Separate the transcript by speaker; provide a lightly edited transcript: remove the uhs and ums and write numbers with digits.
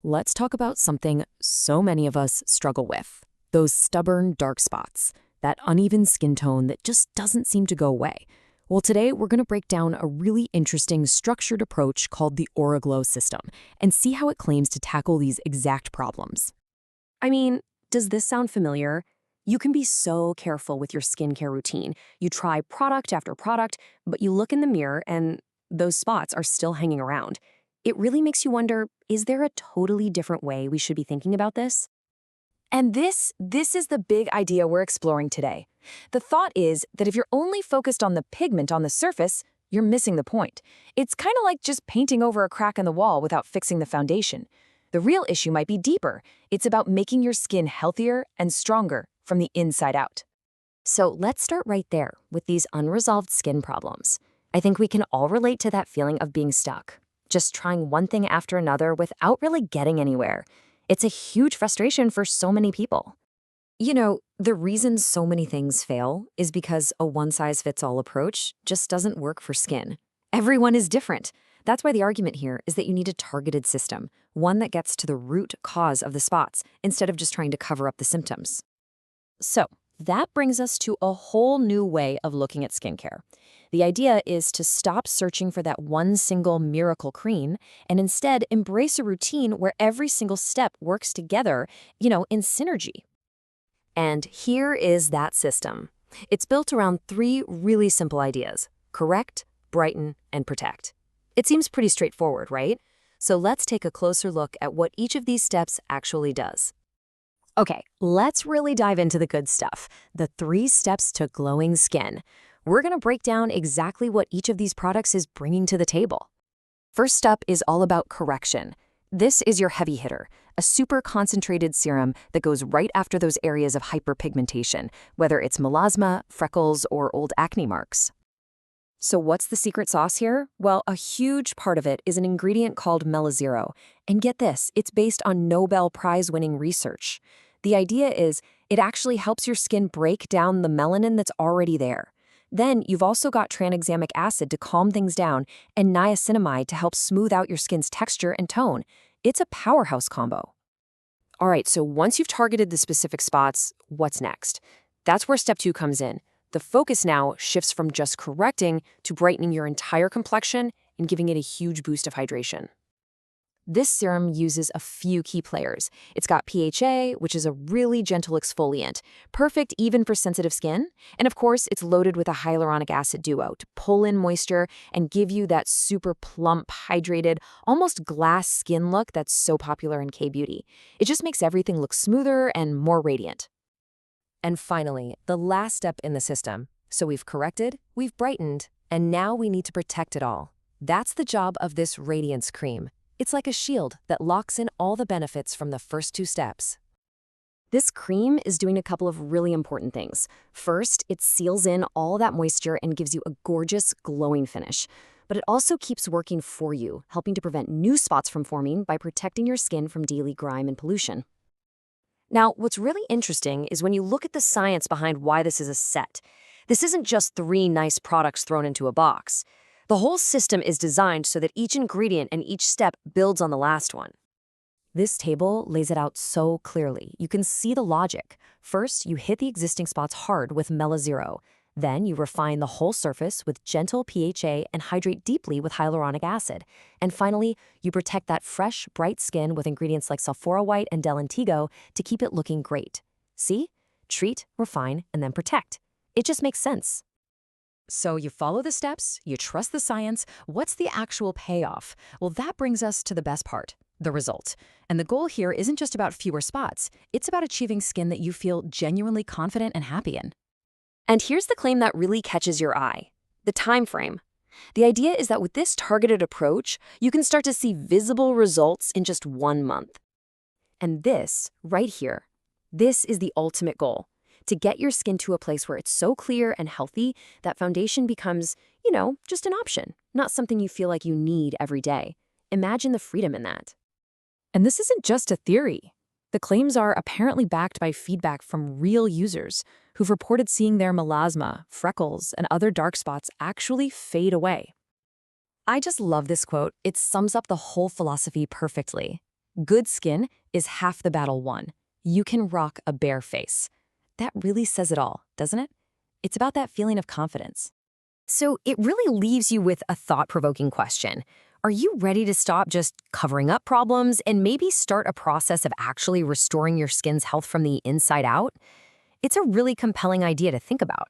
Speaker 1: let's talk about something so many of us struggle with. Those stubborn dark spots, that uneven skin tone that just doesn't seem to go away. Well, today we're going to break down a really interesting structured approach called the Oraglow system and see how it claims to tackle these exact problems. I mean, does this sound familiar? You can be so careful with your skincare routine. You try product after product, but you look in the mirror and those spots are still hanging around. It really makes you wonder, is there a totally different way we should be thinking about this? And this is the big idea we're exploring today. The thought is that if you're only focused on the pigment on the surface, you're missing the point. It's kind of like just painting over a crack in the wall without fixing the foundation. The real issue might be deeper. It's about making your skin healthier and stronger from the inside out. So let's start right there with these unresolved skin problems. I think we can all relate to that feeling of being stuck, just trying one thing after another without really getting anywhere. It's a huge frustration for so many people. You know, the reason so many things fail is because a one-size-fits-all approach just doesn't work for skin. Everyone is different. That's why the argument here is that you need a targeted system, one that gets to the root cause of the spots instead of just trying to cover up the symptoms. So, that brings us to a whole new way of looking at skincare. The idea is to stop searching for that one single miracle cream and instead embrace a routine where every single step works together, in synergy. And here is that system. It's built around 3 really simple ideas: correct, brighten, and protect. It seems pretty straightforward, right? So let's take a closer look at what each of these steps actually does. Okay, let's really dive into the good stuff, the 3 steps to glowing skin. We're going to break down exactly what each of these products is bringing to the table. First up is all about correction. This is your heavy hitter, a super concentrated serum that goes right after those areas of hyperpigmentation, whether it's melasma, freckles, or old acne marks. So what's the secret sauce here? Well, a huge part of it is an ingredient called melazero. And get this, it's based on Nobel Prize-winning research. The idea is it actually helps your skin break down the melanin that's already there. Then you've also got tranexamic acid to calm things down and niacinamide to help smooth out your skin's texture and tone. It's a powerhouse combo. All right, so once you've targeted the specific spots, what's next? That's where step 2 comes in. The focus now shifts from just correcting to brightening your entire complexion and giving it a huge boost of hydration. This serum uses a few key players. It's got PHA, which is a really gentle exfoliant, perfect even for sensitive skin. And of course, it's loaded with a hyaluronic acid duo to pull in moisture and give you that super plump, hydrated, almost glass skin look that's so popular in K-beauty. It just makes everything look smoother and more radiant. And finally, the last step in the system. So we've corrected, we've brightened, and now we need to protect it all. That's the job of this Radiance Cream. It's like a shield that locks in all the benefits from the first 2 steps. This cream is doing a couple of really important things. First, it seals in all that moisture and gives you a gorgeous, glowing finish. But it also keeps working for you, helping to prevent new spots from forming by protecting your skin from daily grime and pollution. Now, what's really interesting is when you look at the science behind why this is a set. This isn't just 3 nice products thrown into a box. The whole system is designed so that each ingredient and each step builds on the last one. This table lays it out so clearly. You can see the logic. First, you hit the existing spots hard with melazero. Then you refine the whole surface with gentle PHA and hydrate deeply with hyaluronic acid. And finally, you protect that fresh, bright skin with ingredients like Sulfura White and Delentigo to keep it looking great. See? Treat, refine, and then protect. It just makes sense. So you follow the steps, you trust the science. What's the actual payoff? Well, that brings us to the best part, the result. And the goal here isn't just about fewer spots. It's about achieving skin that you feel genuinely confident and happy in. And here's the claim that really catches your eye: the time frame. The idea is that with this targeted approach, you can start to see visible results in just 1 month. And this, right here, this is the ultimate goal: to get your skin to a place where it's so clear and healthy that foundation becomes, just an option, not something you feel like you need every day. Imagine the freedom in that. And this isn't just a theory. The claims are apparently backed by feedback from real users who've reported seeing their melasma, freckles, and other dark spots actually fade away. I just love this quote. It sums up the whole philosophy perfectly. Good skin is half the battle won. You can rock a bare face. That really says it all, doesn't it? It's about that feeling of confidence.
Speaker 2: So it really leaves you with a thought-provoking question. Are you ready to stop just covering up problems and maybe start a process of actually restoring your skin's health from the inside out? It's a really compelling idea to think about.